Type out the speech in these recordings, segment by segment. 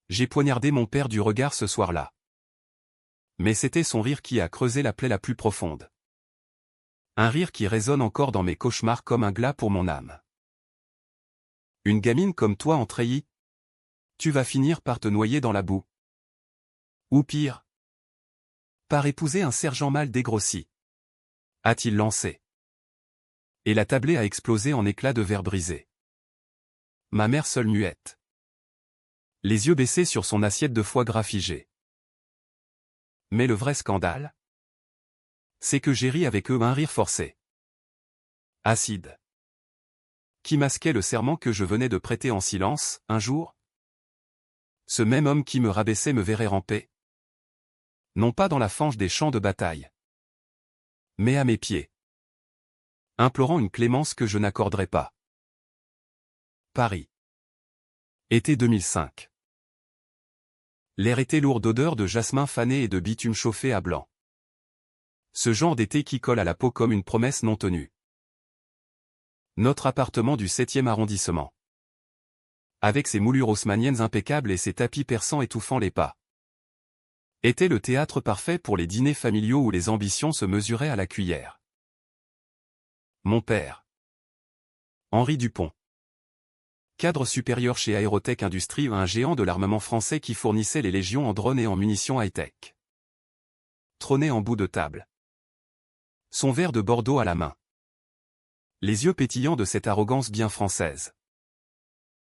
J'ai poignardé mon père du regard ce soir-là. Mais c'était son rire qui a creusé la plaie la plus profonde. Un rire qui résonne encore dans mes cauchemars comme un glas pour mon âme. Une gamine comme toi en treillis? Tu vas finir par te noyer dans la boue. Ou pire, par épouser un sergent mal dégrossi. A-t-il lancé. Et la tablée a explosé en éclats de verre brisés. Ma mère seule muette. Les yeux baissés sur son assiette de foie gras figé. Mais le vrai scandale, c'est que j'ai ri avec eux un rire forcé. Acide. Qui masquait le serment que je venais de prêter en silence, un jour? Ce même homme qui me rabaissait me verrait ramper. Non pas dans la fange des champs de bataille, mais à mes pieds. Implorant une clémence que je n'accorderai pas. Paris. Été 2005. L'air était lourd d'odeur de jasmin fané et de bitume chauffé à blanc. Ce genre d'été qui colle à la peau comme une promesse non tenue. Notre appartement du 7e arrondissement. Avec ses moulures haussmanniennes impeccables et ses tapis persans étouffant les pas. Était le théâtre parfait pour les dîners familiaux où les ambitions se mesuraient à la cuillère. Mon père. Henri Dupont. Cadre supérieur chez Aérotech Industrie, un géant de l'armement français qui fournissait les légions en drones et en munitions high-tech. Trônait en bout de table. Son verre de Bordeaux à la main. Les yeux pétillants de cette arrogance bien française.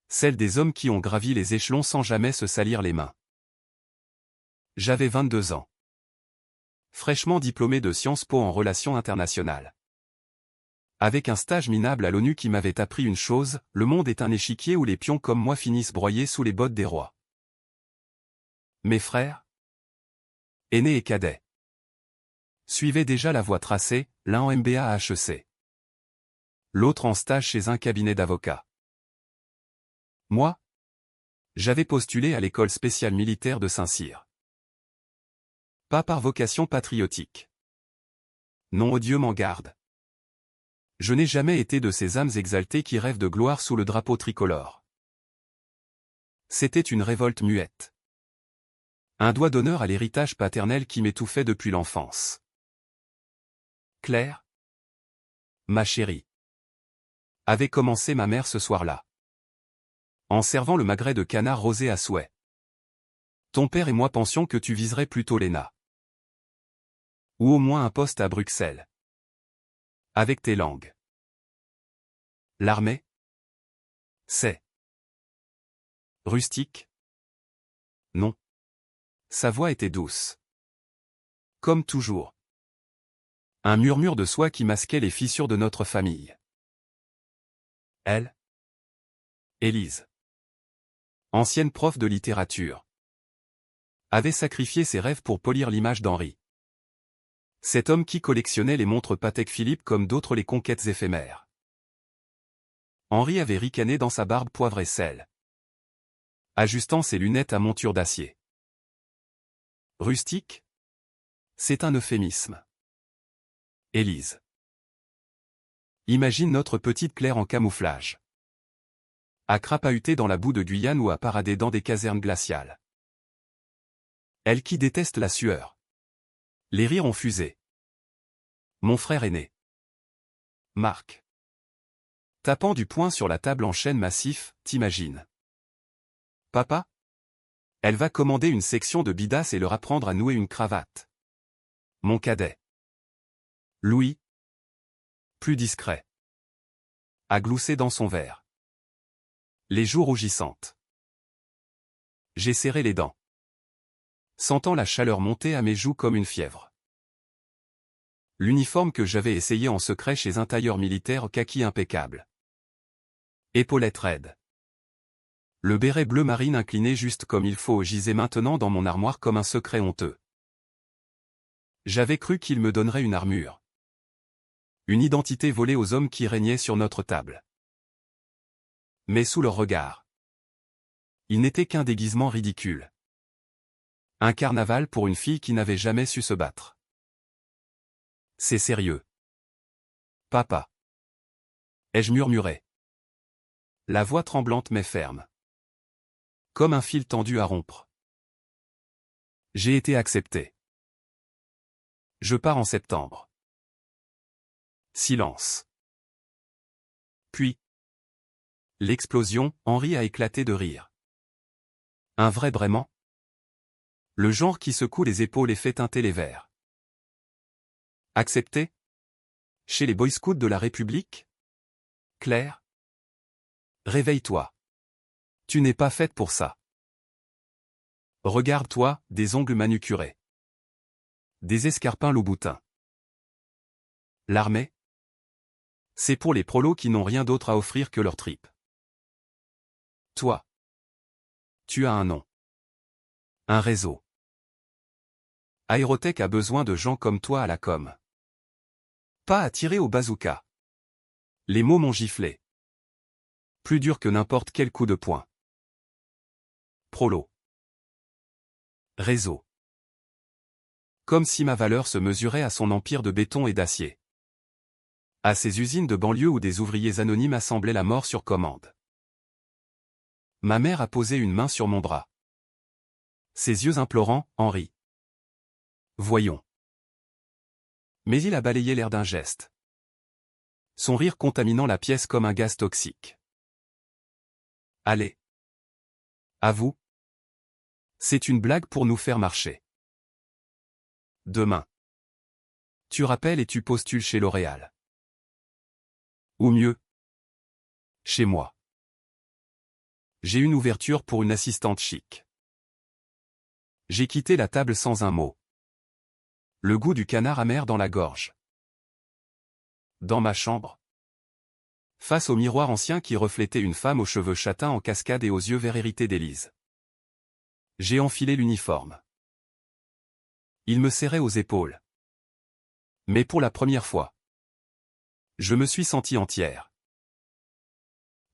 Celle des hommes qui ont gravi les échelons sans jamais se salir les mains. J'avais 22 ans. Fraîchement diplômé de Sciences Po en relations internationales. Avec un stage minable à l'ONU qui m'avait appris une chose, le monde est un échiquier où les pions comme moi finissent broyés sous les bottes des rois. Mes frères, aînés et cadets, suivaient déjà la voie tracée, l'un en MBA à HEC. L'autre en stage chez un cabinet d'avocats. Moi, j'avais postulé à l'école spéciale militaire de Saint-Cyr. Pas par vocation patriotique. Non, oh Dieu m'en garde. Je n'ai jamais été de ces âmes exaltées qui rêvent de gloire sous le drapeau tricolore. C'était une révolte muette. Un doigt d'honneur à l'héritage paternel qui m'étouffait depuis l'enfance. Claire, ma chérie, avait commencé ma mère ce soir-là. En servant le magret de canard rosé à souhait. Ton père et moi pensions que tu viserais plutôt l'ENA. Ou au moins un poste à Bruxelles. Avec tes langues. L'armée? C'est rustique? Non. Sa voix était douce. Comme toujours. Un murmure de soie qui masquait les fissures de notre famille. Elle? Élise. Ancienne prof de littérature. Avait sacrifié ses rêves pour polir l'image d'Henri. Cet homme qui collectionnait les montres Patek Philippe comme d'autres les conquêtes éphémères. Henri avait ricané dans sa barbe poivre et sel. Ajustant ses lunettes à monture d'acier. Rustique? C'est un euphémisme. Élise. Imagine notre petite Claire en camouflage. À crapahuter dans la boue de Guyane ou à parader dans des casernes glaciales. Elle qui déteste la sueur. Les rires ont fusé. Mon frère aîné. Marc. Tapant du poing sur la table en chêne massif, t'imagines. Papa? Elle va commander une section de bidas et leur apprendre à nouer une cravate. Mon cadet. Louis. Plus discret. A gloussé dans son verre. Les joues rougissantes. J'ai serré les dents. Sentant la chaleur monter à mes joues comme une fièvre. L'uniforme que j'avais essayé en secret chez un tailleur militaire kaki impeccable. Épaulettes raides. Le béret bleu marine incliné juste comme il faut gisait maintenant dans mon armoire comme un secret honteux. J'avais cru qu'il me donnerait une armure. Une identité volée aux hommes qui régnaient sur notre table. Mais sous leur regard. Il n'était qu'un déguisement ridicule. Un carnaval pour une fille qui n'avait jamais su se battre. C'est sérieux. Papa. Ai-je murmuré. La voix tremblante mais ferme. Comme un fil tendu à rompre. J'ai été accepté. Je pars en septembre. Silence. Puis. L'explosion, Henri a éclaté de rire. Un vrai braiement. Le genre qui secoue les épaules et fait teinter les verres. Accepté? Chez les Boy Scouts de la République? Claire? Réveille-toi. Tu n'es pas faite pour ça. Regarde-toi, des ongles manucurés. Des escarpins loup-boutin. L'armée? C'est pour les prolos qui n'ont rien d'autre à offrir que leur tripes. Toi. Tu as un nom. Un réseau. Aérotech a besoin de gens comme toi à la com. Pas à tirer au bazooka. Les mots m'ont giflé. Plus dur que n'importe quel coup de poing. Prolo. Réseau. Comme si ma valeur se mesurait à son empire de béton et d'acier. À ces usines de banlieue où des ouvriers anonymes assemblaient la mort sur commande. Ma mère a posé une main sur mon bras. Ses yeux implorants, Henri. Voyons. Mais il a balayé l'air d'un geste. Son rire contaminant la pièce comme un gaz toxique. Allez. À vous. C'est une blague pour nous faire marcher. Demain. Tu rappelles et tu postules chez L'Oréal. Ou mieux. Chez moi. J'ai une ouverture pour une assistante chic. J'ai quitté la table sans un mot. Le goût du canard amer dans la gorge. Dans ma chambre. Face au miroir ancien qui reflétait une femme aux cheveux châtains en cascade et aux yeux verts hérités d'Élise. J'ai enfilé l'uniforme. Il me serrait aux épaules. Mais pour la première fois. Je me suis senti entière.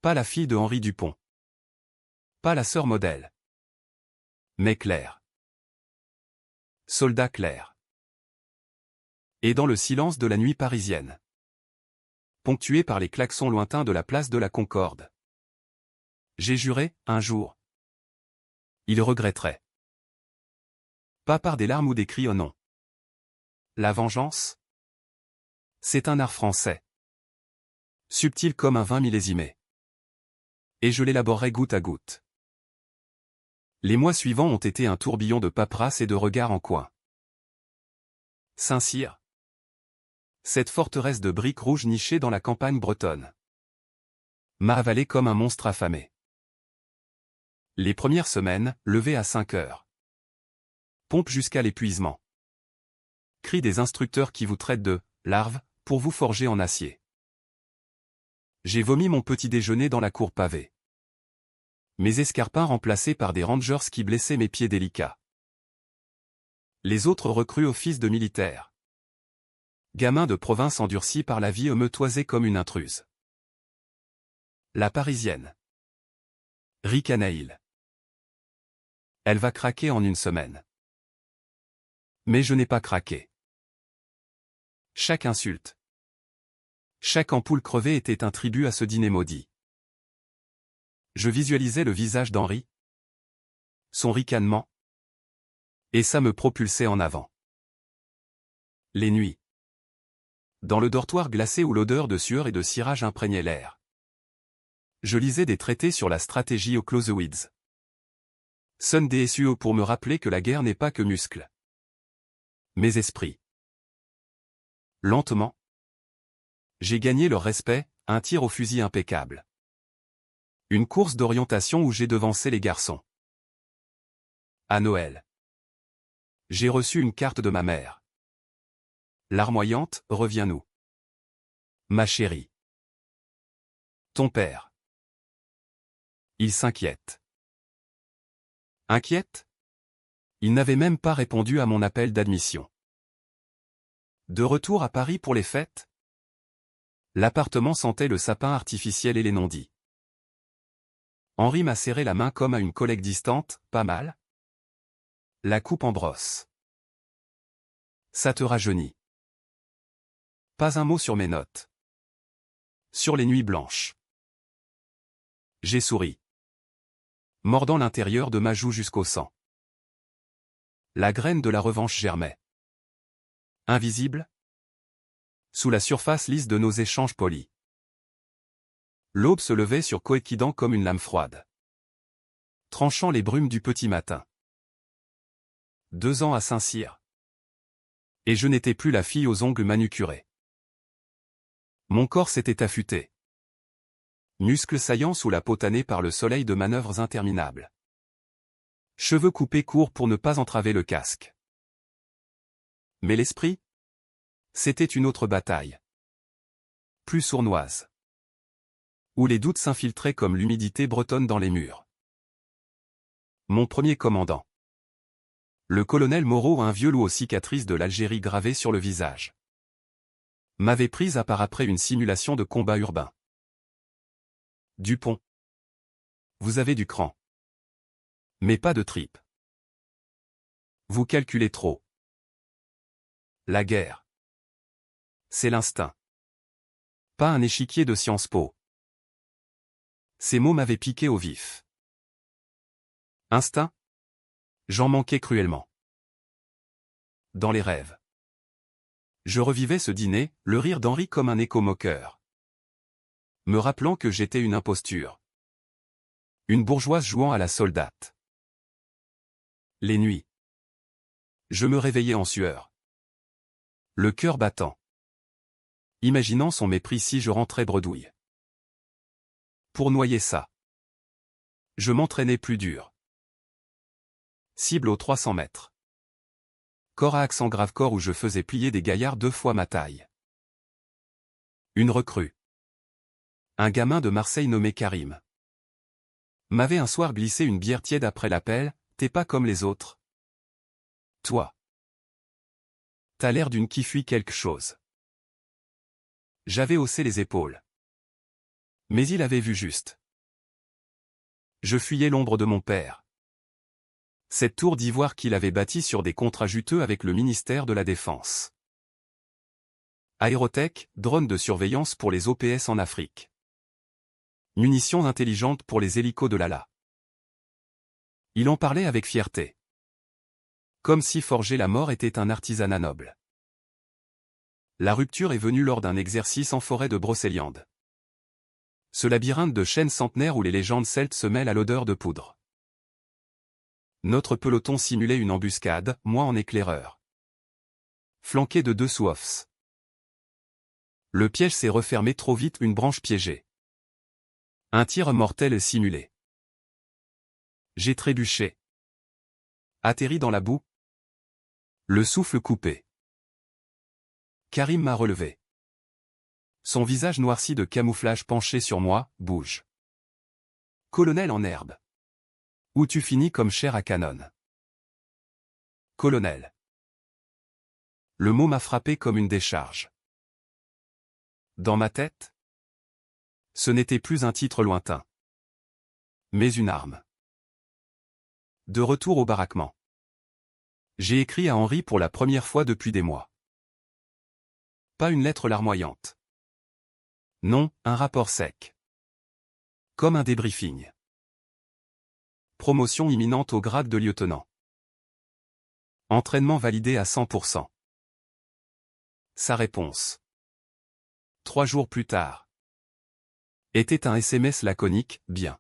Pas la fille de Henri Dupont. Pas la sœur modèle. Mais Claire. Soldat Claire. Et dans le silence de la nuit parisienne. Ponctué par les klaxons lointains de la place de la Concorde. J'ai juré, un jour. Il regretterait. Pas par des larmes ou des cris, oh non. La vengeance? C'est un art français. Subtil comme un vin millésimé. Et je l'élaborerai goutte à goutte. Les mois suivants ont été un tourbillon de paperasse et de regards en coin. Saint-Cyr. Cette forteresse de briques rouges nichée dans la campagne bretonne. M'a avalé comme un monstre affamé. Les premières semaines, levé à 5 heures. Pompe jusqu'à l'épuisement. Cris des instructeurs qui vous traitent de « larves » pour vous forger en acier. J'ai vomi mon petit déjeuner dans la cour pavée. Mes escarpins remplacés par des rangers qui blessaient mes pieds délicats. Les autres recrues au fils de militaire. Gamin de province endurci par la vie me toisait comme une intruse. La parisienne. Ricanaïle. Elle va craquer en une semaine. Mais je n'ai pas craqué. Chaque insulte. Chaque ampoule crevée était un tribut à ce dîner maudit. Je visualisais le visage d'Henri. Son ricanement. Et ça me propulsait en avant. Les nuits. Dans le dortoir glacé où l'odeur de sueur et de cirage imprégnait l'air. Je lisais des traités sur la stratégie au Clausewitz. Sunday SUO pour me rappeler que la guerre n'est pas que muscles. Mais esprits. Lentement. J'ai gagné leur respect, un tir au fusil impeccable. Une course d'orientation où j'ai devancé les garçons. À Noël. J'ai reçu une carte de ma mère. Larmoyante, reviens-nous. Ma chérie. Ton père. Il s'inquiète. Inquiète? Il n'avait même pas répondu à mon appel d'admission. De retour à Paris pour les fêtes? L'appartement sentait le sapin artificiel et les non-dits. Henri m'a serré la main comme à une collègue distante, pas mal. La coupe en brosse. Ça te rajeunit. Pas un mot sur mes notes. Sur les nuits blanches. J'ai souri. mordant l'intérieur de ma joue jusqu'au sang. La graine de la revanche germait. Invisible, sous la surface lisse de nos échanges polis. L'aube se levait sur Koekidan comme une lame froide, tranchant les brumes du petit matin. 2 ans à Saint-Cyr. Et je n'étais plus la fille aux ongles manucurés. Mon corps s'était affûté. Muscles saillants sous la peau tannée par le soleil de manœuvres interminables. Cheveux coupés courts pour ne pas entraver le casque. Mais l'esprit? C'était une autre bataille. Plus sournoise. Où les doutes s'infiltraient comme l'humidité bretonne dans les murs. Mon premier commandant. Le colonel Moreau, un vieux loup aux cicatrices de l'Algérie gravées sur le visage, m'avait prise à part après une simulation de combat urbain. Dupont. Vous avez du cran. Mais pas de tripes. Vous calculez trop. La guerre. C'est l'instinct. Pas un échiquier de Sciences Po. Ces mots m'avaient piqué au vif. Instinct? J'en manquais cruellement. Dans les rêves. Je revivais ce dîner, le rire d'Henri comme un écho moqueur, me rappelant que j'étais une imposture. Une bourgeoise jouant à la soldate. Les nuits. Je me réveillais en sueur. Le cœur battant. Imaginant son mépris si je rentrais bredouille. Pour noyer ça, je m'entraînais plus dur. Cible aux 300 mètres. Corps à accent grave, corps où je faisais plier des gaillards 2 fois ma taille. Une recrue. Un gamin de Marseille nommé Karim m'avait un soir glissé une bière tiède après l'appel. T'es pas comme les autres. Toi. T'as l'air d'une qui fuit quelque chose. J'avais haussé les épaules. Mais il avait vu juste. Je fuyais l'ombre de mon père. Cette tour d'ivoire qu'il avait bâtie sur des contrats juteux avec le ministère de la Défense. Aérotech, drone de surveillance pour les OPS en Afrique. Munitions intelligentes pour les hélicos de l'Ala. Il en parlait avec fierté. Comme si forger la mort était un artisanat noble. La rupture est venue lors d'un exercice en forêt de Brocéliande. Ce labyrinthe de chênes centenaires où les légendes celtes se mêlent à l'odeur de poudre. Notre peloton simulait une embuscade, moi en éclaireur. Flanqué de 2 sous-offs. Le piège s'est refermé trop vite, une branche piégée. Un tir mortel simulé. J'ai trébuché. Atterri dans la boue. Le souffle coupé. Karim m'a relevé. Son visage noirci de camouflage penché sur moi, bouge. Colonel en herbe. Où tu finis comme chair à canon. Colonel. Le mot m'a frappé comme une décharge. Dans ma tête, ce n'était plus un titre lointain, mais une arme. De retour au baraquement. J'ai écrit à Henri pour la première fois depuis des mois. Pas une lettre larmoyante. Non, un rapport sec. Comme un débriefing. Promotion imminente au grade de lieutenant. Entraînement validé à 100%. Sa réponse. 3 jours plus tard. Était un SMS laconique, bien.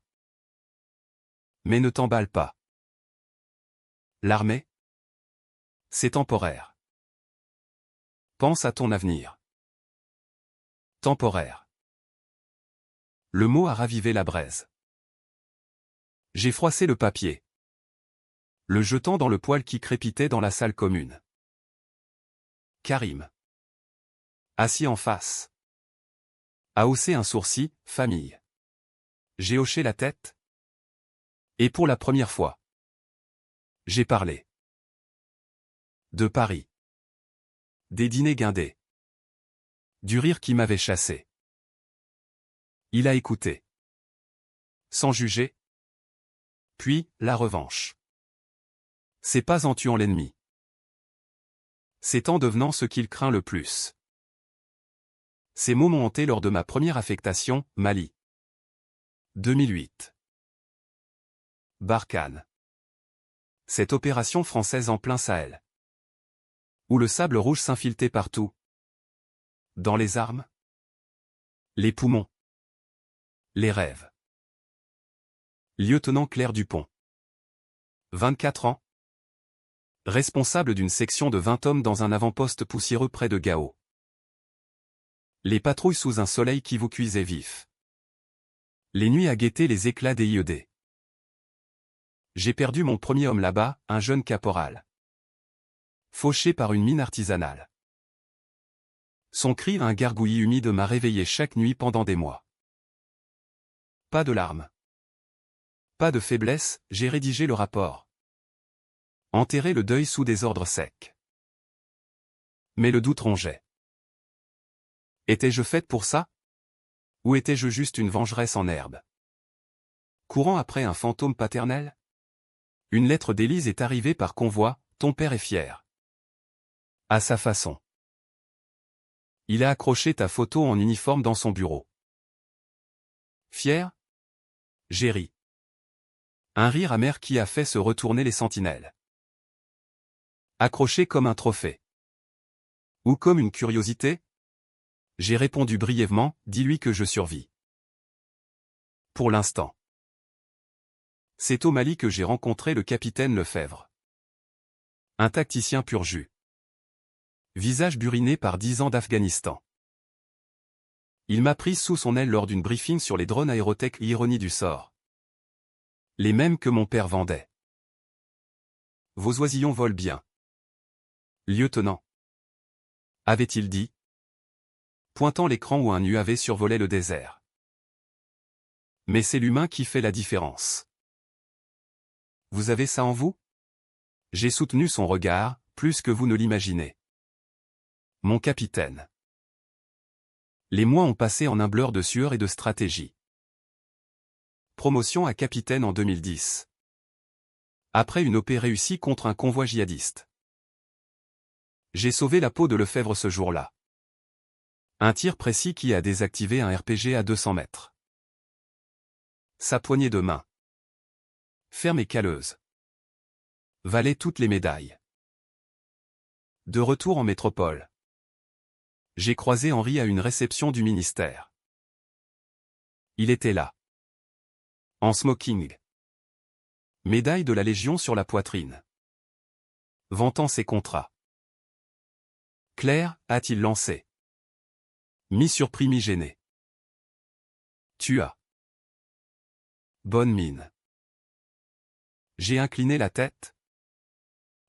Mais ne t'emballe pas. L'armée? C'est temporaire. Pense à ton avenir. Temporaire. Le mot a ravivé la braise. J'ai froissé le papier, le jetant dans le poêle qui crépitait dans la salle commune. Karim. Assis en face. A haussé un sourcil, famille. J'ai hoché la tête. Et pour la première fois, j'ai parlé. De Paris. Des dîners guindés. Du rire qui m'avait chassé. Il a écouté. Sans juger. Puis, la revanche. C'est pas en tuant l'ennemi. C'est en devenant ce qu'il craint le plus. Ces mots m'ont hanté lors de ma première affectation, Mali. 2008. Barkhane. Cette opération française en plein Sahel. Où le sable rouge s'infiltait partout. Dans les armes. Les poumons. Les rêves. Lieutenant Claire Dupont. 24 ans. Responsable d'une section de 20 hommes dans un avant-poste poussiéreux près de Gao. Les patrouilles sous un soleil qui vous cuisait vif. Les nuits à guetter les éclats des IED. J'ai perdu mon premier homme là-bas, un jeune caporal. Fauché par une mine artisanale. Son cri, un gargouillis humide, m'a réveillé chaque nuit pendant des mois. Pas de larmes. Pas de faiblesse, j'ai rédigé le rapport. Enterré le deuil sous des ordres secs. Mais le doute rongeait. Étais-je faite pour ça? Ou étais-je juste une vengeresse en herbe? Courant après un fantôme paternel? Une lettre d'Élise est arrivée par convoi, ton père est fier. À sa façon. Il a accroché ta photo en uniforme dans son bureau. Fier? J'ai ri. Un rire amer qui a fait se retourner les sentinelles. Accroché comme un trophée. Ou comme une curiosité? J'ai répondu brièvement, dis-lui que je survis. Pour l'instant. C'est au Mali que j'ai rencontré le capitaine Lefebvre. Un tacticien pur jus. Visage buriné par 10 ans d'Afghanistan. Il m'a pris sous son aile lors d'une briefing sur les drones aérotech, ironie du sort. Les mêmes que mon père vendait. Vos oisillons volent bien. Lieutenant. Avait-il dit, pointant l'écran où un UAV survolait le désert. Mais c'est l'humain qui fait la différence. Vous avez ça en vous? J'ai soutenu son regard, plus que vous ne l'imaginez. Mon capitaine. Les mois ont passé en un blur de sueur et de stratégie. Promotion à capitaine en 2010. Après une opé réussie contre un convoi djihadiste. J'ai sauvé la peau de Lefebvre ce jour-là. Un tir précis qui a désactivé un RPG à 200 mètres. Sa poignée de main. Ferme et calleuse. Valait toutes les médailles. De retour en métropole. J'ai croisé Henri à une réception du ministère. Il était là. En smoking. Médaille de la Légion sur la poitrine. Vantant ses contrats. Claire, a-t-il lancé. Mi-surpris, mi-gêné. Tu as. Bonne mine. J'ai incliné la tête.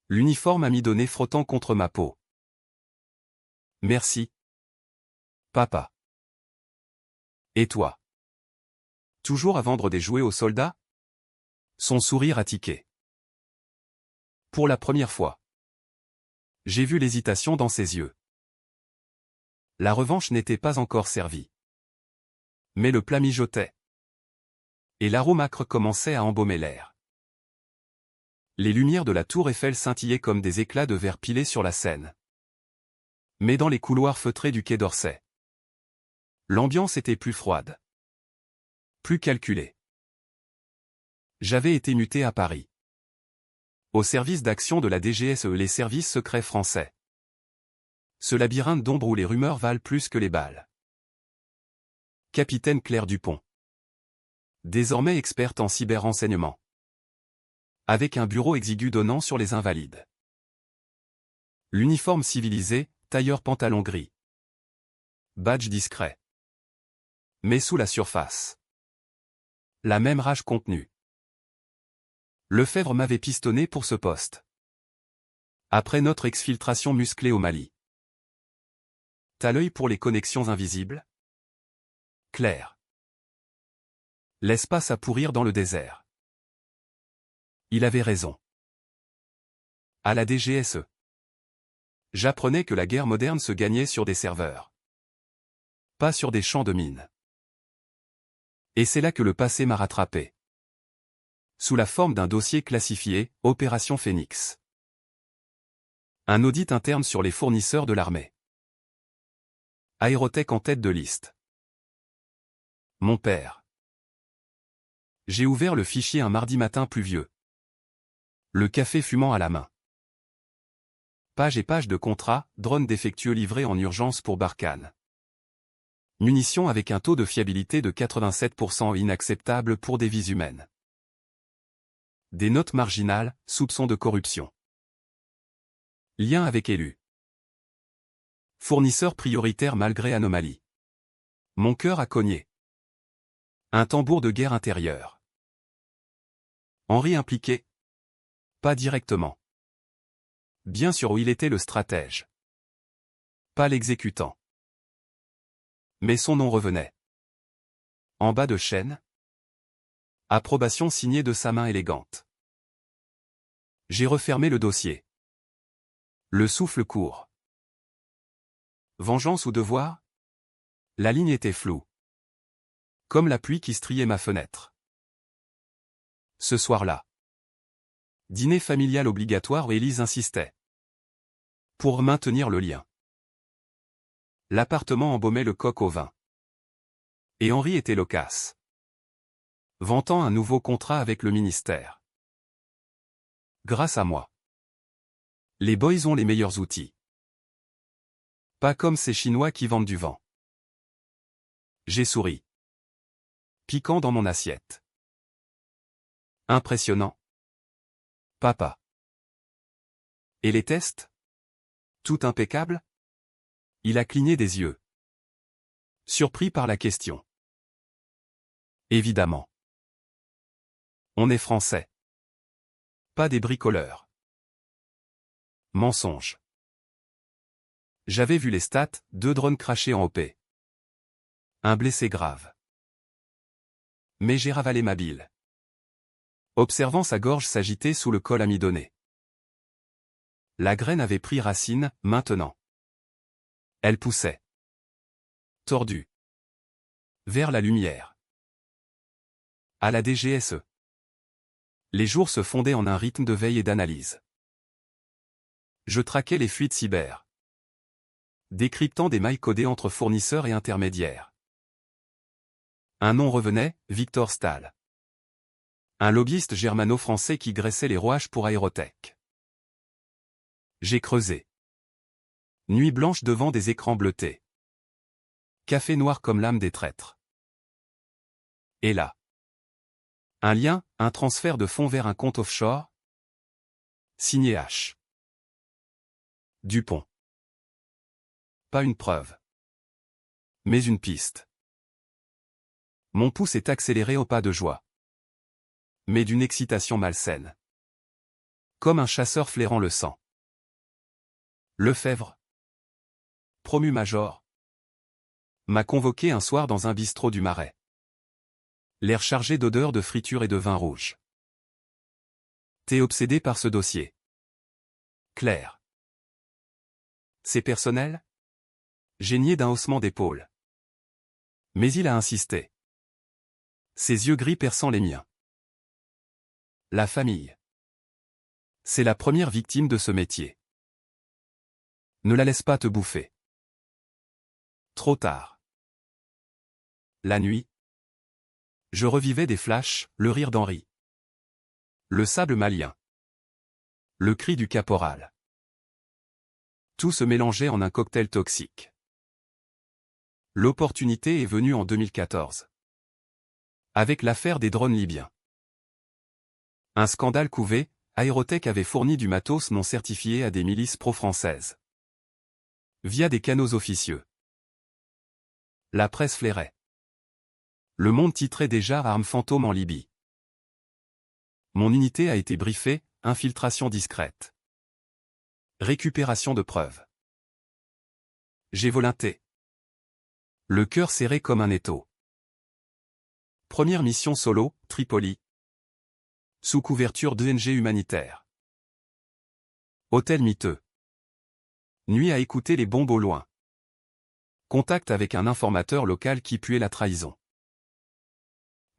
L'uniforme amidonné frottant contre ma peau. Merci. Papa. Et toi? Toujours à vendre des jouets aux soldats? Son sourire a tiqué. Pour la première fois. J'ai vu l'hésitation dans ses yeux. La revanche n'était pas encore servie. Mais le plat mijotait. Et l'arôme acre commençait à embaumer l'air. Les lumières de la tour Eiffel scintillaient comme des éclats de verre pilés sur la Seine. Mais dans les couloirs feutrés du quai d'Orsay, l'ambiance était plus froide. Plus calculée. J'avais été muté à Paris. Au service d'action de la DGSE, les services secrets français. Ce labyrinthe d'ombre où les rumeurs valent plus que les balles. Capitaine Claire Dupont. Désormais experte en cyber-renseignement. Avec un bureau exigu donnant sur les invalides. L'uniforme civilisé, tailleur pantalon gris. Badge discret. Mais sous la surface. La même rage contenue. Lefebvre m'avait pistonné pour ce poste. Après notre exfiltration musclée au Mali. T'as l'œil pour les connexions invisibles? Claire. Laisse pas ça pourrir dans le désert. Il avait raison. À la DGSE. J'apprenais que la guerre moderne se gagnait sur des serveurs. Pas sur des champs de mines. Et c'est là que le passé m'a rattrapé. Sous la forme d'un dossier classifié, Opération Phénix. Un audit interne sur les fournisseurs de l'armée. Aérotech en tête de liste. Mon père. J'ai ouvert le fichier un mardi matin pluvieux. Le café fumant à la main. Pages et pages de contrats, drones défectueux livrés en urgence pour Barkhane. Munitions avec un taux de fiabilité de 87% inacceptable pour des vies humaines. Des notes marginales, soupçons de corruption. Lien avec élus. Fournisseur prioritaire malgré anomalie. Mon cœur a cogné. Un tambour de guerre intérieure. Henri impliqué? Pas directement. Bien sûr, il était le stratège. Pas l'exécutant. Mais son nom revenait. En bas de chaîne. Approbation signée de sa main élégante. J'ai refermé le dossier. Le souffle court. Vengeance ou devoir? La ligne était floue. Comme la pluie qui striait ma fenêtre. Ce soir-là. Dîner familial obligatoire où Élise insistait. Pour maintenir le lien. L'appartement embaumait le coq au vin. Et Henri était loquace. Vantant un nouveau contrat avec le ministère. Grâce à moi. Les boys ont les meilleurs outils. Pas comme ces Chinois qui vendent du vent. J'ai souri. Piquant dans mon assiette. Impressionnant. Papa. Et les tests? Tout impeccable? Il a cligné des yeux. Surpris par la question. Évidemment. On est français. Pas des bricoleurs. Mensonge. J'avais vu les stats, 2 drones crachés en OP. Un blessé grave. Mais j'ai ravalé ma bile. Observant sa gorge s'agiter sous le col amidonné. La graine avait pris racine, maintenant. Elle poussait. Tordue. Vers la lumière. À la DGSE. Les jours se fondaient en un rythme de veille et d'analyse. Je traquais les fuites cyber. Décryptant des mailles codées entre fournisseurs et intermédiaires. Un nom revenait, Victor Stahl. Un lobbyiste germano-français qui graissait les rouages pour Aérotech. J'ai creusé. Nuit blanche devant des écrans bleutés. Café noir comme l'âme des traîtres. Et là. Un lien, un transfert de fonds vers un compte offshore. Signé H. Dupont. Pas une preuve. Mais une piste. Mon pouce est accéléré au pas de joie. Mais d'une excitation malsaine. Comme un chasseur flairant le sang. Lefebvre. Promu major. M'a convoqué un soir dans un bistrot du Marais. L'air chargé d'odeurs de friture et de vin rouge. T'es obsédé par ce dossier. Claire. C'est personnel? J'ai nié d'un haussement d'épaule. Mais il a insisté. Ses yeux gris perçant les miens. La famille. C'est la première victime de ce métier. Ne la laisse pas te bouffer. Trop tard. La nuit. Je revivais des flashs, le rire d'Henri. Le sable malien. Le cri du caporal. Tout se mélangeait en un cocktail toxique. L'opportunité est venue en 2014. Avec l'affaire des drones libyens. Un scandale couvé, Aérotech avait fourni du matos non certifié à des milices pro-françaises. Via des canaux officieux. La presse flairait. Le Monde titrait déjà Armes fantômes en Libye. Mon unité a été briefée, infiltration discrète. Récupération de preuves. J'ai volinté. Le cœur serré comme un étau. Première mission solo, Tripoli. Sous couverture d'ONG humanitaire. Hôtel miteux. Nuit à écouter les bombes au loin. Contact avec un informateur local qui puait la trahison.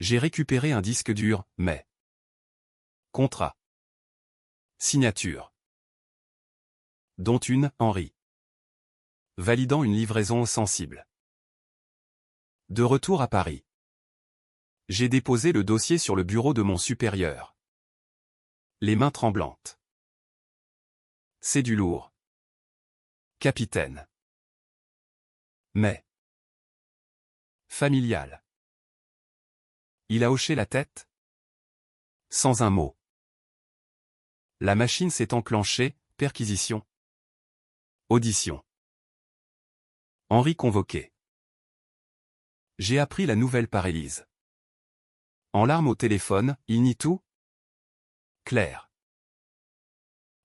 J'ai récupéré un disque dur, mais... Contrat. Signature. Dont une, Henri. Validant une livraison au sensible. De retour à Paris. J'ai déposé le dossier sur le bureau de mon supérieur. Les mains tremblantes. C'est du lourd. Capitaine. Mais. Familial. Il a hoché la tête. Sans un mot. La machine s'est enclenchée, perquisition. Audition. Henri convoqué. J'ai appris la nouvelle par Élise. En larmes au téléphone, il nie tout. Claire.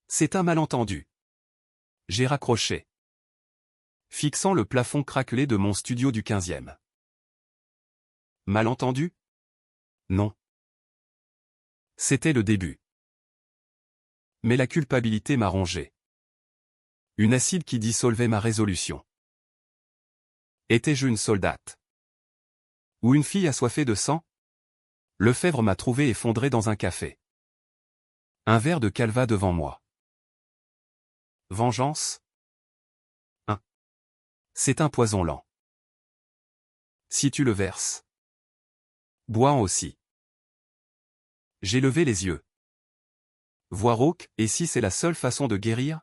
C'est un malentendu. J'ai raccroché. Fixant le plafond craquelé de mon studio du 15e. Malentendu? Non. C'était le début. Mais la culpabilité m'a rongé. Une acide qui dissolvait ma résolution. Étais-je une soldate? Ou une fille assoiffée de sang? Lefebvre m'a trouvé effondré dans un café. Un verre de calva devant moi. Vengeance? C'est un poison lent. Si tu le verses. Bois aussi. J'ai levé les yeux. Voix rauque, et si c'est la seule façon de guérir?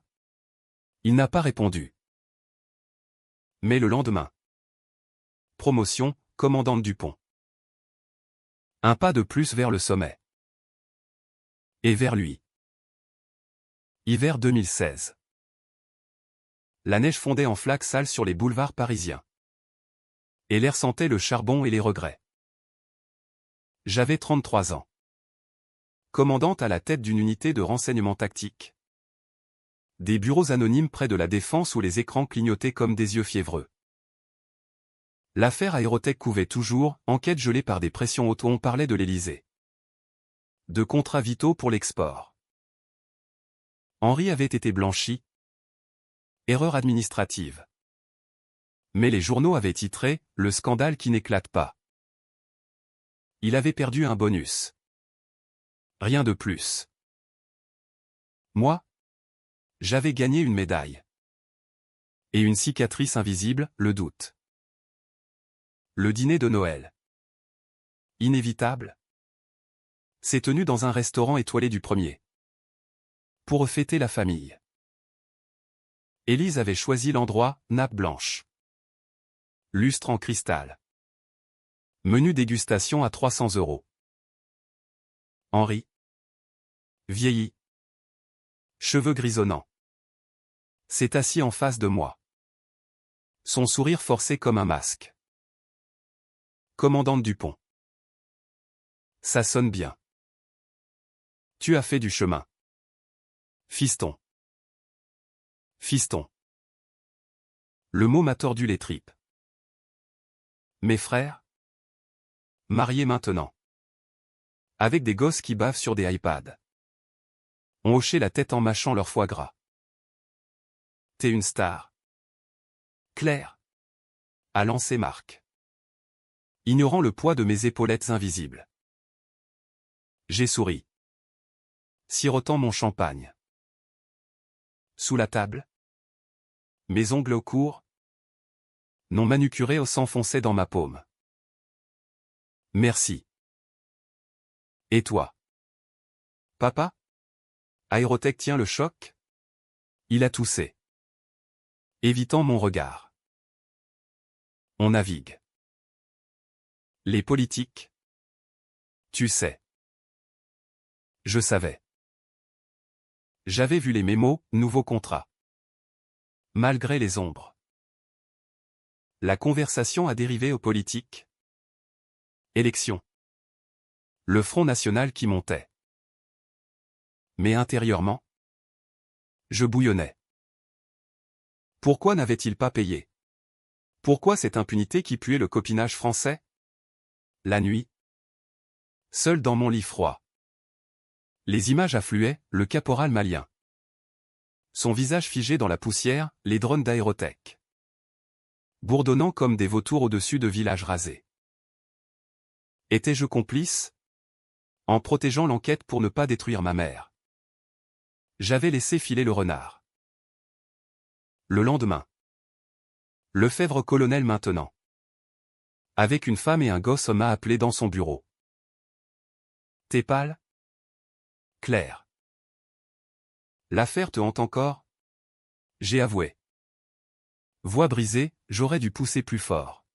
Il n'a pas répondu. Mais le lendemain. Promotion, commandante Dupont. Un pas de plus vers le sommet. Et vers lui. Hiver 2016. La neige fondait en flaques sales sur les boulevards parisiens. Et l'air sentait le charbon et les regrets. J'avais 33 ans. Commandante à la tête d'une unité de renseignement tactique. Des bureaux anonymes près de la Défense où les écrans clignotaient comme des yeux fiévreux. L'affaire Aérotech couvait toujours, enquête gelée par des pressions hautes. On parlait de l'Élysée. De contrats vitaux pour l'export. Henri avait été blanchi. Erreur administrative. Mais les journaux avaient titré « Le scandale qui n'éclate pas ». Il avait perdu un bonus. Rien de plus. Moi, j'avais gagné une médaille. Et une cicatrice invisible, le doute. Le dîner de Noël. Inévitable. C'est tenu dans un restaurant étoilé du premier. Pour fêter la famille. Élise avait choisi l'endroit, nappe blanche. Lustre en cristal. Menu dégustation à 300 €. Henri. Vieilli. Cheveux grisonnants. S'est assis en face de moi. Son sourire forcé comme un masque. Commandante Dupont. Ça sonne bien. Tu as fait du chemin. Fiston. Fiston. Le mot m'a tordu les tripes. Mes frères? Mariés maintenant. Avec des gosses qui bavent sur des iPads. Ont hoché la tête en mâchant leur foie gras. T'es une star. Claire. A lancé Marc. Ignorant le poids de mes épaulettes invisibles. J'ai souri. Sirotant mon champagne. Sous la table. Mes ongles courts. Non manucurés au s'enfonçaient dans ma paume. Merci. Et toi? Papa? Aérotech tient le choc? Il a toussé. Évitant mon regard. On navigue. Les politiques? Tu sais. Je savais. J'avais vu les mémos, nouveau contrat. Malgré les ombres. La conversation a dérivé aux politiques. Élection. Le Front National qui montait. Mais intérieurement, je bouillonnais. Pourquoi n'avait-il pas payé? Pourquoi cette impunité qui puait le copinage français? La nuit. Seul dans mon lit froid. Les images affluaient, le caporal malien. Son visage figé dans la poussière, les drones d'Aérotech. Bourdonnant comme des vautours au-dessus de villages rasés. Étais-je complice? En protégeant l'enquête pour ne pas détruire ma mère. J'avais laissé filer le renard. Le lendemain. Lefebvre colonel maintenant. Avec une femme et un gosse, m'a appelé dans son bureau. T'es pâle? Claire. L'affaire te hante encore? J'ai avoué. Voix brisée, j'aurais dû pousser plus fort.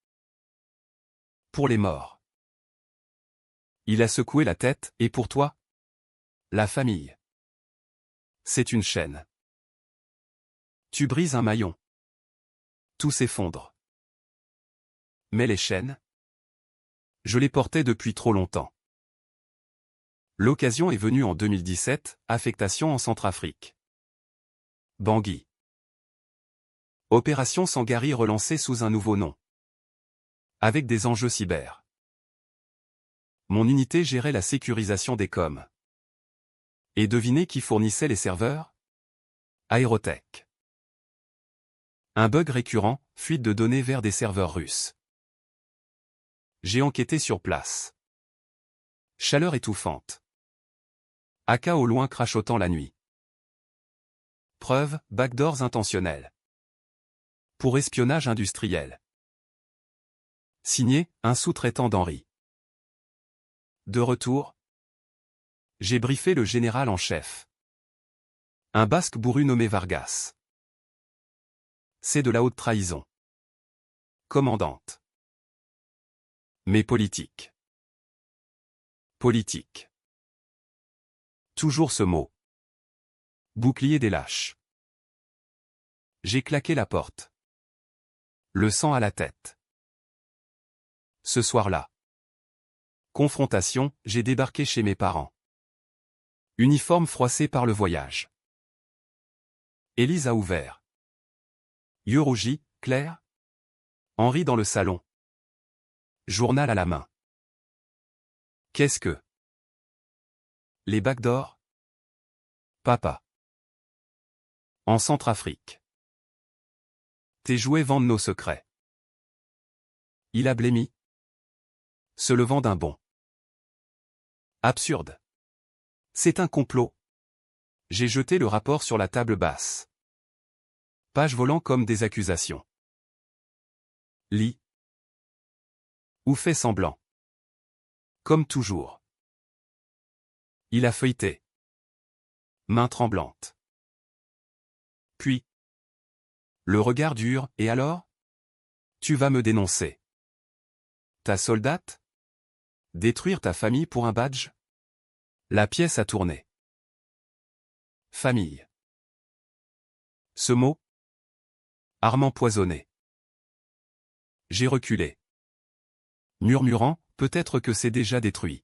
Pour les morts. Il a secoué la tête, et pour toi? La famille. C'est une chaîne. Tu brises un maillon. Tout s'effondre. Mais les chaînes? Je les portais depuis trop longtemps. L'occasion est venue en 2017, affectation en Centrafrique. Bangui. Opération Sangari relancée sous un nouveau nom. Avec des enjeux cyber. Mon unité gérait la sécurisation des coms. Et devinez qui fournissait les serveurs? Aérotech. Un bug récurrent, fuite de données vers des serveurs russes. J'ai enquêté sur place. Chaleur étouffante. AK au loin crachotant la nuit. Preuve, backdoors intentionnels. Pour espionnage industriel. Signé, un sous-traitant d'Henri. De retour. J'ai briefé le général en chef. Un basque bourru nommé Vargas. C'est de la haute trahison. Commandante. Mais politique. Politique. Toujours ce mot. Bouclier des lâches. J'ai claqué la porte. Le sang à la tête. Ce soir-là. Confrontation, j'ai débarqué chez mes parents. Uniforme froissé par le voyage. Élise a ouvert. Yeux rougis, Claire. Henri dans le salon. Journal à la main. Qu'est-ce que? Les backdoors? Papa. En Centrafrique. Tes jouets vendent nos secrets. Il a blêmi. Se levant d'un bond. Absurde. C'est un complot. J'ai jeté le rapport sur la table basse. Page volant comme des accusations. Lis. Ou fait semblant. Comme toujours. Il a feuilleté. Main tremblante. Puis. Le regard dur, et alors? Tu vas me dénoncer. Ta soldate? Détruire ta famille pour un badge? La pièce a tourné. Famille. Ce mot? Arme empoisonnée. J'ai reculé. Murmurant, peut-être que c'est déjà détruit.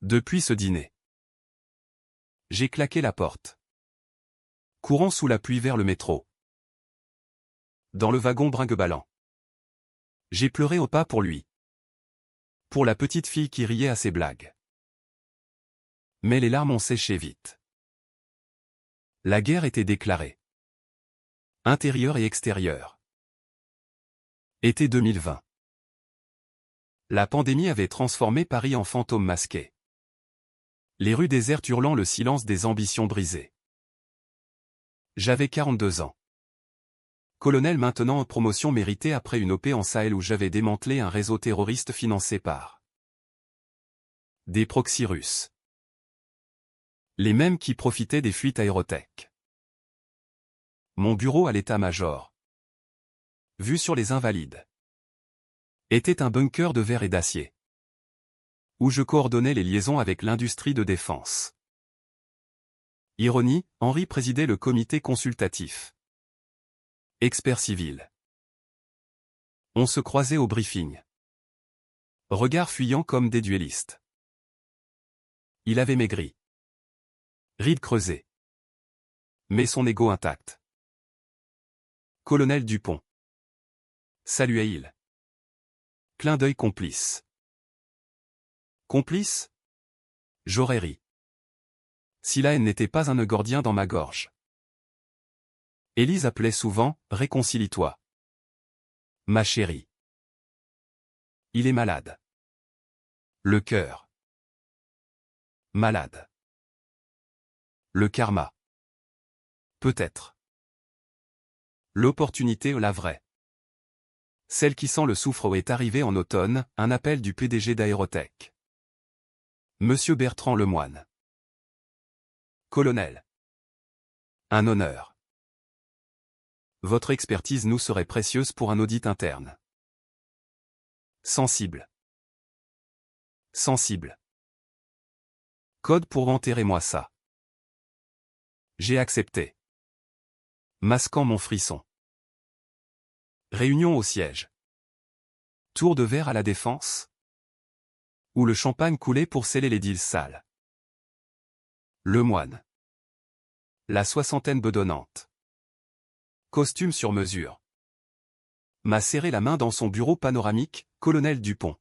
Depuis ce dîner. J'ai claqué la porte. Courant sous la pluie vers le métro. Dans le wagon brinque-ballant. J'ai pleuré au pas pour lui. Pour la petite fille qui riait à ses blagues. Mais les larmes ont séché vite. La guerre était déclarée. Intérieur et extérieur. Été 2020. La pandémie avait transformé Paris en fantôme masqué. Les rues désertes hurlant le silence des ambitions brisées. J'avais 42 ans. Colonel maintenant en promotion méritée après une OP en Sahel où j'avais démantelé un réseau terroriste financé par des proxys russes. Les mêmes qui profitaient des fuites Aérotech. Mon bureau à l'état-major, vu sur les Invalides, était un bunker de verre et d'acier, où je coordonnais les liaisons avec l'industrie de défense. Ironie, Henri présidait le comité consultatif. Expert civil. On se croisait au briefing. Regard fuyant comme des duellistes. Il avait maigri. Rides creusées. Mais son ego intact. Colonel Dupont. Saluait-il. Clin d'œil complice. Complice? J'aurais ri. Si la haine n'était pas un nœud gordien dans ma gorge. Élise appelait souvent, réconcilie-toi. Ma chérie. Il est malade. Le cœur. Malade. Le karma. Peut-être. L'opportunité la vraie. Celle qui sent le soufre est arrivée en automne, un appel du PDG d'Aérotech. Monsieur Bertrand Lemoine. Colonel. Un honneur. Votre expertise nous serait précieuse pour un audit interne. Sensible. Sensible. Code pour enterrer-moi ça. J'ai accepté. Masquant mon frisson. Réunion au siège. Tour de verre à la Défense. Où le champagne coulait pour sceller les deals sales. Lemoine. La soixantaine bedonnante. Costume sur mesure. M'a serré la main dans son bureau panoramique, colonel Dupont.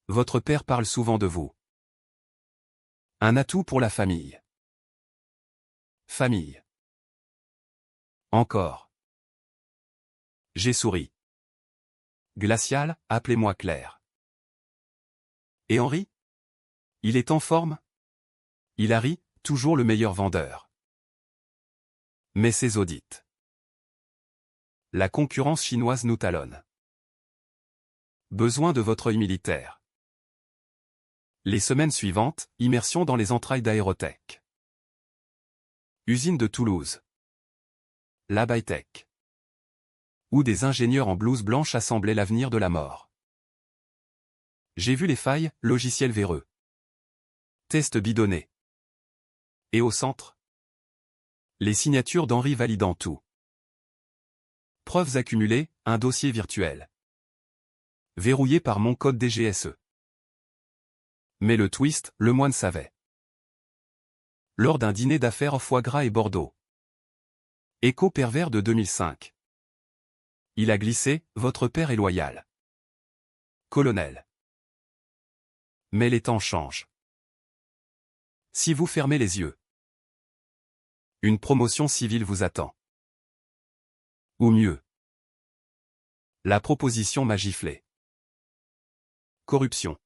Votre père parle souvent de vous. Un atout pour la famille. Famille. Encore. J'ai souri. Glacial, appelez-moi Claire. Et Henri? Il est en forme? Hilary, toujours le meilleur vendeur. Mais ses audits. La concurrence chinoise nous talonne. Besoin de votre œil militaire. Les semaines suivantes, immersion dans les entrailles d'Aérotech. Usine de Toulouse. Lab High-Tech. Où des ingénieurs en blouse blanche assemblaient l'avenir de la mort. J'ai vu les failles, logiciels véreux. Tests bidonnés. Et au centre, les signatures d'Henri validant tout. Preuves accumulées, un dossier virtuel. Verrouillé par mon code DGSE. Mais le twist, Lemoine savait. Lors d'un dîner d'affaires foie gras et Bordeaux. Écho pervers de 2005. Il a glissé, votre père est loyal. Colonel. Mais les temps changent. Si vous fermez les yeux, une promotion civile vous attend. Ou mieux. La proposition m'a giflé. Corruption.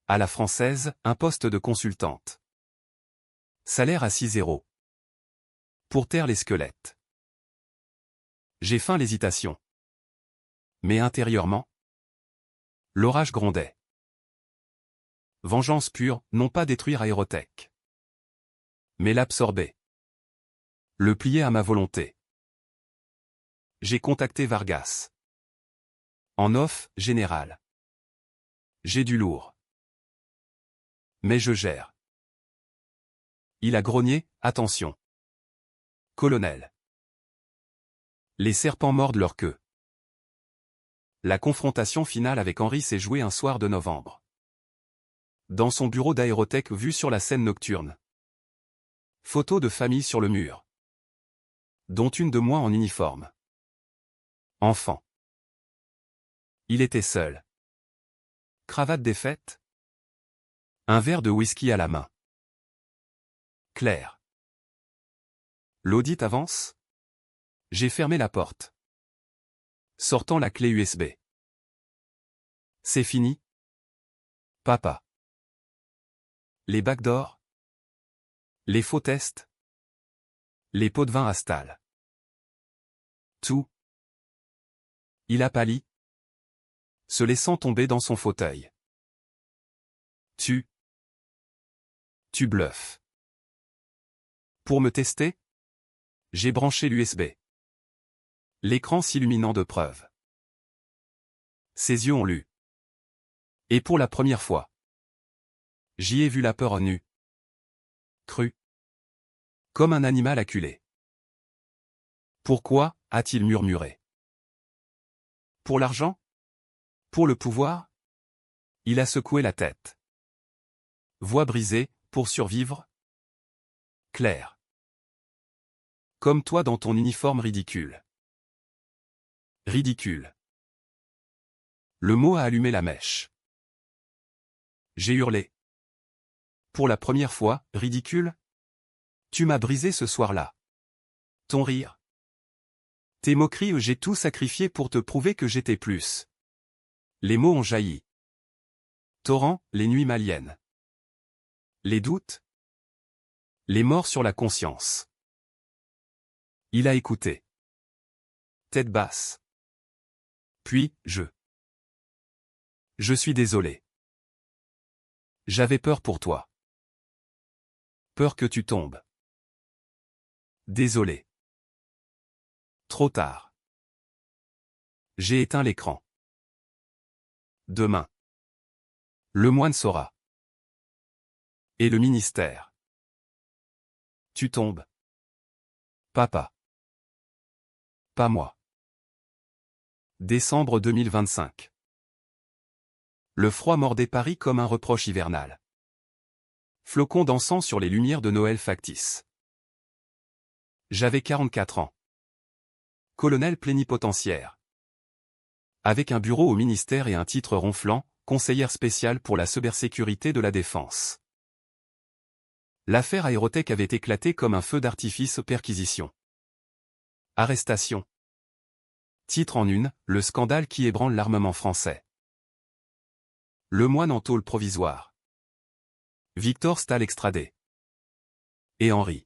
À la française, un poste de consultante. Salaire à 6 €. Pour taire les squelettes. J'ai feint l'hésitation. Mais intérieurement, l'orage grondait. Vengeance pure, non pas détruire Aérotech. Mais l'absorber. Le plier à ma volonté. J'ai contacté Vargas. En off, général. J'ai du lourd. Mais je gère. Il a grogné, attention. Colonel. Les serpents mordent leur queue. La confrontation finale avec Henri s'est jouée un soir de novembre. Dans son bureau d'Aérotech vu sur la scène nocturne. Photos de famille sur le mur. Dont une de moi en uniforme. Enfant. Il était seul. Cravate défaite. Un verre de whisky à la main. Claire. L'audit avance. J'ai fermé la porte. Sortant la clé USB. C'est fini. Papa. Les backdoors. Les faux tests. Les pots de vin Astal. Tout. Il a pâli. Se laissant tomber dans son fauteuil. Tu bluffes. Pour me tester, j'ai branché l'USB. L'écran s'illuminant de preuves. Ses yeux ont lu. Et pour la première fois, j'y ai vu la peur nue. Crue. Comme un animal acculé. Pourquoi, a-t-il murmuré? Pour l'argent? Pour le pouvoir? Il a secoué la tête. Voix brisée, pour survivre? Claire. Comme toi dans ton uniforme ridicule. Ridicule. Le mot a allumé la mèche. J'ai hurlé. Pour la première fois, ridicule? Tu m'as brisé ce soir-là. Ton rire. Tes moqueries, j'ai tout sacrifié pour te prouver que j'étais plus. Les mots ont jailli. Torrent, les nuits maliennes. Les doutes. Les morts sur la conscience. Il a écouté. Tête basse. Puis, Je suis désolé. J'avais peur pour toi. Peur que tu tombes. Désolé. Trop tard. J'ai éteint l'écran. Demain. Le moine saura. Et le ministère. Tu tombes. Papa. Pas moi. Décembre 2025. Le froid mordait Paris comme un reproche hivernal. Flocons d'encens sur les lumières de Noël factices. J'avais 44 ans. Colonel plénipotentiaire. Avec un bureau au ministère et un titre ronflant, conseillère spéciale pour la cybersécurité de la défense. L'affaire Aérotech avait éclaté comme un feu d'artifice perquisition. Arrestation. Titre en une, le scandale qui ébranle l'armement français. Le moine en tôle provisoire. Victor Stahl extradé. Et Henri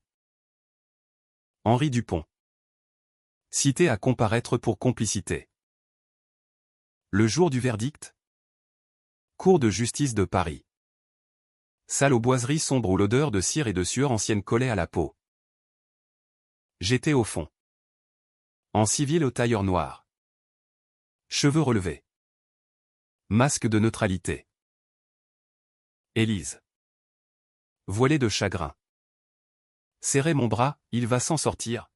Dupont. Cité à comparaître pour complicité. Le jour du verdict. Cour de justice de Paris. Salle aux boiseries sombres où l'odeur de cire et de sueur ancienne collait à la peau. J'étais au fond. En civil au tailleur noir. Cheveux relevés. Masque de neutralité. Élise. Voilée de chagrin. Serrez mon bras, il va s'en sortir.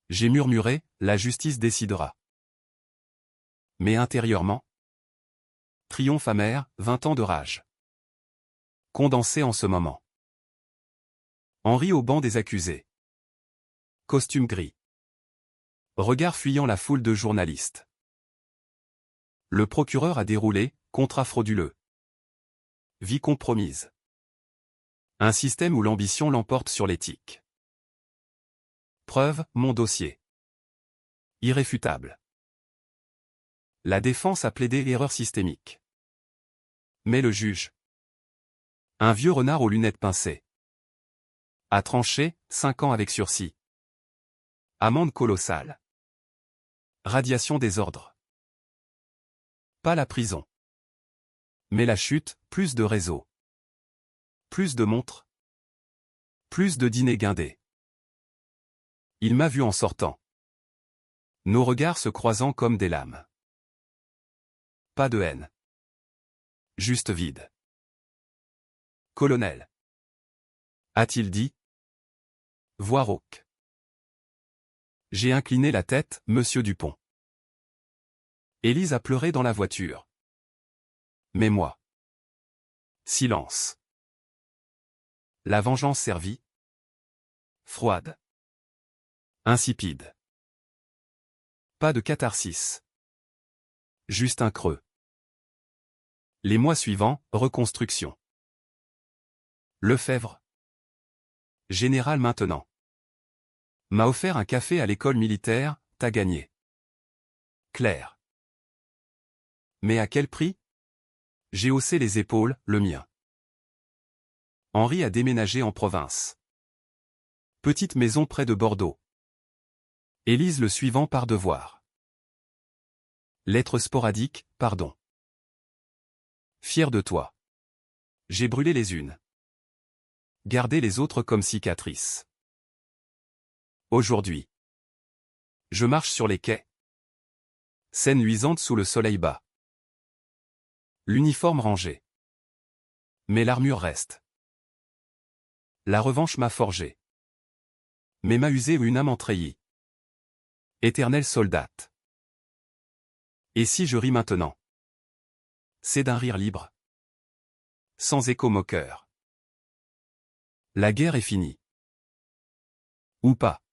J'ai murmuré, la justice décidera. Mais intérieurement. Triomphe amer, 20 ans de rage. Condensé en ce moment. Henri au banc des accusés. Costume gris. Regard fuyant la foule de journalistes. Le procureur a déroulé, contrat frauduleux. Vie compromise. Un système où l'ambition l'emporte sur l'éthique. Preuve, mon dossier. Irréfutable. La défense a plaidé erreur systémique. Mais le juge. Un vieux renard aux lunettes pincées. A tranché, 5 ans avec sursis. Amende colossale. Radiation des ordres. Pas la prison. Mais la chute, plus de réseaux. Plus de montres. Plus de dîners guindés. Il m'a vu en sortant. Nos regards se croisant comme des lames. Pas de haine. Juste vide. Colonel. A-t-il dit? Voix rauque. J'ai incliné la tête, monsieur Dupont. Élise a pleuré dans la voiture. Mais moi. Silence. La vengeance servie. Froide. Insipide. Pas de catharsis. Juste un creux. Les mois suivants, reconstruction. Lefebvre. Général maintenant. M'a offert un café à l'école militaire, t'as gagné. Claire. Mais à quel prix? J'ai haussé les épaules, le mien. Henri a déménagé en province. Petite maison près de Bordeaux. Élise le suivant par devoir. Lettre sporadique, pardon. Fier de toi. J'ai brûlé les unes. Gardé les autres comme cicatrices. Aujourd'hui. Je marche sur les quais. Scène luisante sous le soleil bas. L'uniforme rangé. Mais l'armure reste. La revanche m'a forgé. Mais m'a usé une âme entreillie. Éternelle soldate. Et si je ris maintenant? C'est d'un rire libre. Sans écho moqueur. La guerre est finie. Ou pas.